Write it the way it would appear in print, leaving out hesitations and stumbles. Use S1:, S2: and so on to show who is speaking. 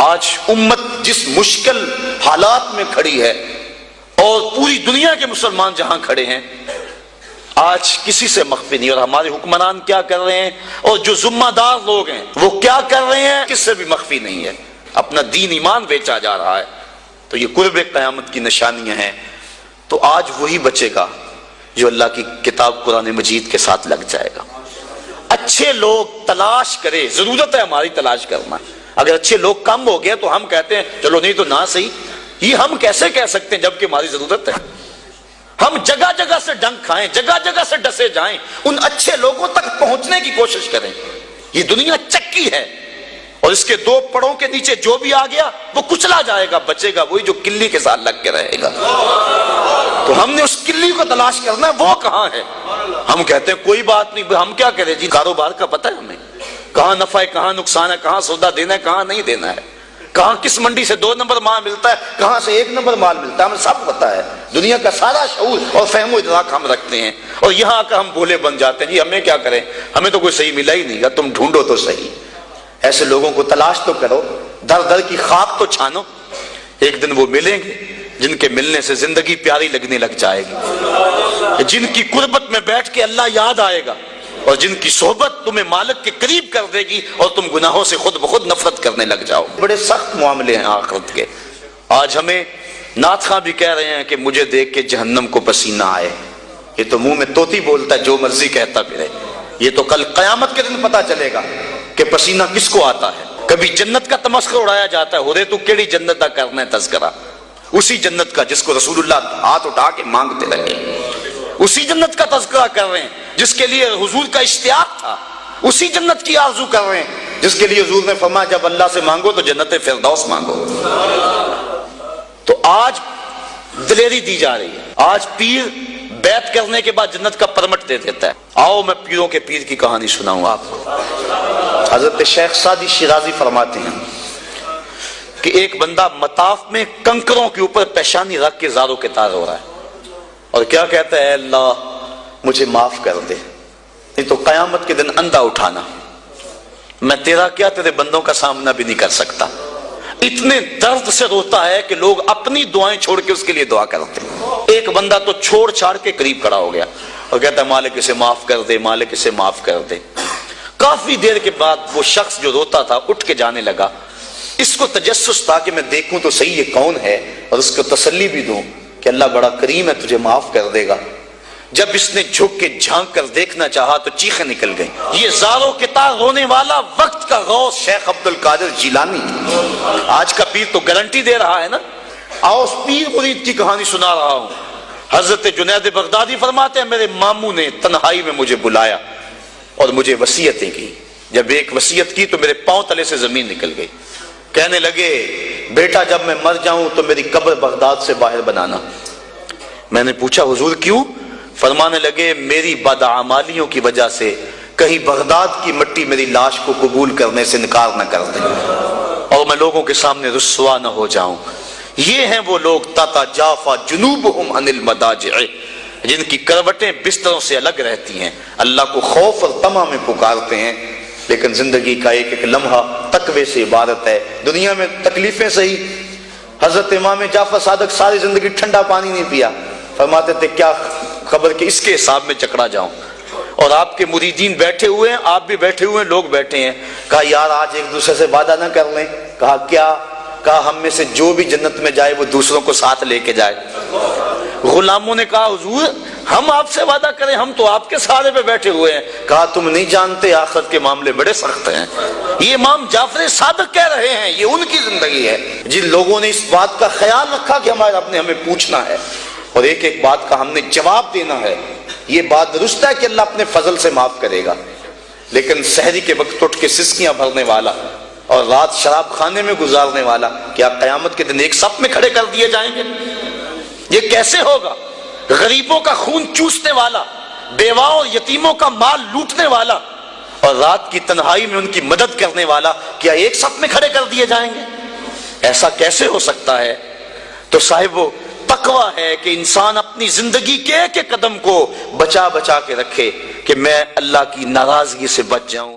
S1: آج امت جس مشکل حالات میں کھڑی ہے اور پوری دنیا کے مسلمان جہاں کھڑے ہیں، آج کسی سے مخفی نہیں، اور ہمارے حکمران کیا کر رہے ہیں اور جو ذمہ دار لوگ ہیں وہ کیا کر رہے ہیں، کس سے بھی مخفی نہیں ہے۔ اپنا دین ایمان بیچا جا رہا ہے، تو یہ قرب قیامت کی نشانیاں ہیں۔ تو آج وہی بچے گا جو اللہ کی کتاب قرآن مجید کے ساتھ لگ جائے گا۔ اچھے لوگ تلاش کرے، ضرورت ہے ہماری تلاش کرنا۔ اگر اچھے لوگ کم ہو گئے تو ہم کہتے ہیں چلو نہیں تو نہ صحیح، یہ ہم کیسے کہہ سکتے ہیں جبکہ ہماری ضرورت ہے؟ ہم جگہ جگہ سے ڈنک کھائیں، جگہ جگہ سے ڈسے جائیں، ان اچھے لوگوں تک پہنچنے کی کوشش کریں۔ یہ دنیا چکی ہے، اور اس کے دو پڑوں کے نیچے جو بھی آ گیا وہ کچلا جائے گا، بچے گا وہی جو کلی کے ساتھ لگ کے رہے گا۔ تو ہم نے اس کلی کو تلاش کرنا ہے، وہ کہاں ہے؟ ہم کہتے ہیں کوئی بات نہیں، ہم کیا کریں جی، کاروبار کا پتہ ہے ہمیں، کہاں نفع ہے کہاں نقصان ہے، کہاں سودا دینا ہے کہاں نہیں دینا ہے، کہاں کس منڈی سے 2 نمبر مال ملتا ہے کہاں سے 1 نمبر مال ملتا ہے، ہمیں سب پتہ ہے۔ دنیا کا سارا شعور اور فہم و ادراک ہم رکھتے ہیں، اور یہاں آ کر ہم بولے بن جاتے ہیں جی ہمیں کیا کریں، ہمیں تو کوئی صحیح ملا ہی نہیں گا، تم ڈھونڈو تو صحیح۔ ایسے لوگوں کو تلاش تو کرو، در در کی خاک تو چھانو، ایک دن وہ ملیں گے جن کے ملنے سے زندگی پیاری لگنے لگ جائے گی، جن کی قربت میں بیٹھ کے اللہ یاد آئے گا، اور جن کی صحبت تمہیں مالک کے قریب کر دے گی اور تم گناہوں سے خود بخود نفرت کرنے لگ جاؤ۔ بڑے سخت معاملے ہیں آخرت کے۔ آج ہمیں نعت خواں بھی کہہ رہے ہیں کہ مجھے دیکھ کے جہنم کو پسینہ آئے، یہ تو منہ میں طوطی بولتا ہے جو مرضی کہتا پھرے، یہ تو کل قیامت کے دن پتا چلے گا کہ پسینہ کس کو آتا ہے۔ کبھی جنت کا تمسخر اڑایا جاتا ہے، ہورے تو کیڑی جنت کا کرنا ہے تذکرہ، اسی جنت کا جس کو رسول اللہ ہاتھ اٹھا کے مانگتے رہے، اسی جنت کا تذکرہ کر رہے ہیں جس کے لیے حضور کا اشتیاق تھا، اسی جنت کی آرزو کر رہے ہیں جس کے لیے حضور نے فرمایا جب اللہ سے مانگو تو جنت فردوس مانگو۔ تو آج دلیری دی جا رہی ہے، آج پیر بیعت کرنے کے بعد جنت کا پرمٹ دے دیتا ہے۔ آؤ میں پیروں کے پیر کی کہانی سناؤں آپ کو۔ حضرت شیخ سعدی شیرازی فرماتے ہیں کہ ایک بندہ مطاف میں کنکروں کے اوپر پیشانی رکھ کے زاروں کے تار ہو رہا ہے، اور کیا کہتا ہے، اے اللہ مجھے معاف کر دے، نہیں تو قیامت کے دن اندھا اٹھانا، میں تیرا کیا تیرے بندوں کا سامنا بھی نہیں کر سکتا۔ اتنے درد سے روتا ہے کہ لوگ اپنی دعائیں چھوڑ کے اس کے لیے دعا کرتے ہیں۔ ایک بندہ تو چھوڑ چھاڑ کے قریب کھڑا ہو گیا اور کہتا ہے مالک اسے معاف کر دے، مالک اسے معاف کر دے۔ کافی دیر کے بعد وہ شخص جو روتا تھا اٹھ کے جانے لگا۔ اس کو تجسس تھا کہ میں دیکھوں تو صحیح یہ کون ہے اور اس کو تسلی بھی دوں کہ اللہ بڑا کریم ہے، تجھے معاف کر دے گا۔ جب اس نے جھک کے جھانک کر دیکھنا چاہا تو چیخیں نکل گئیں۔ یہ زاروں کے تار رونے والا وقت کا غوث شیخ عبد القادر جیلانی، آج کا پیر تو گارنٹی دے رہا ہے نا۔ آؤ اس پیر مرید کی کہانی سنا رہا ہوں۔ حضرت جنید بغدادی فرماتے ہیں میرے ماموں نے تنہائی میں مجھے بلایا اور مجھے وصیتیں کی۔ جب ایک وصیت کی تو میرے پاؤں تلے سے زمین نکل گئی۔ کہنے لگے بیٹا جب میں مر جاؤں تو میری قبر بغداد سے باہر بنانا۔ میں نے پوچھا حضور کیوں؟ فرمانے لگے میری بدعمالیوں کی وجہ سے کہیں بغداد کی مٹی میری لاش کو قبول کرنے سے انکار نہ کر دے اور میں لوگوں کے سامنے رسوا نہ ہو جاؤں۔ یہ ہیں وہ لوگ تتجافا جنوبہم عن المضاجع، جن کی کروٹیں بستروں سے الگ رہتی ہیں، اللہ کو خوف اور طمع میں پکارتے ہیں، لیکن زندگی کا ایک ایک لمحہ تقوی سے عبارت ہے۔ دنیا میں تکلیفیں سہی۔ حضرت امام جعفر صادق ساری زندگی ٹھنڈا پانی نہیں پیا، فرماتے تھے کیا خبر کہ اس کے حساب میں چکڑا جاؤں، اور آپ کے مریدین بیٹھے ہوئے ہیں، آپ بھی بیٹھے ہوئے ہیں، لوگ بیٹھے ہیں۔ کہا یار آج ایک دوسرے سے وعدہ نہ کر لیں؟ کہا کیا؟ کہا ہم میں سے جو بھی جنت میں جائے وہ دوسروں کو ساتھ لے کے جائے۔ غلاموں نے کہا حضور ہم آپ سے وعدہ کریں، ہم تو آپ کے سہارے پہ بیٹھے ہوئے ہیں۔ کہا تم نہیں جانتے آخرت کے معاملے بڑے سخت ہیں۔ یہ امام جعفر صادق کہہ رہے ہیں، یہ ان کی زندگی ہے۔ جن لوگوں نے اس بات کا خیال رکھا کہ ہمارے رب نے ہمیں پوچھنا ہے اور ایک ایک بات کا ہم نے جواب دینا ہے، یہ بات درست ہے کہ اللہ اپنے فضل سے معاف کرے گا، لیکن سحری کے وقت اٹھ کے سسکیاں بھرنے والا اور رات شراب خانے میں گزارنے والا کیا قیامت کے دن ایک صف میں کھڑے کر دیے جائیں گے؟ یہ کیسے ہوگا؟ غریبوں کا خون چوسنے والا، بیواؤں اور یتیموں کا مال لوٹنے والا اور رات کی تنہائی میں ان کی مدد کرنے والا کیا ایک صف میں کھڑے کر دیے جائیں گے؟ ایسا کیسے ہو سکتا ہے؟ تو صاحب وہ تقویٰ ہے کہ انسان اپنی زندگی کے ایک ایک قدم کو بچا بچا کے رکھے کہ میں اللہ کی ناراضگی سے بچ جاؤں۔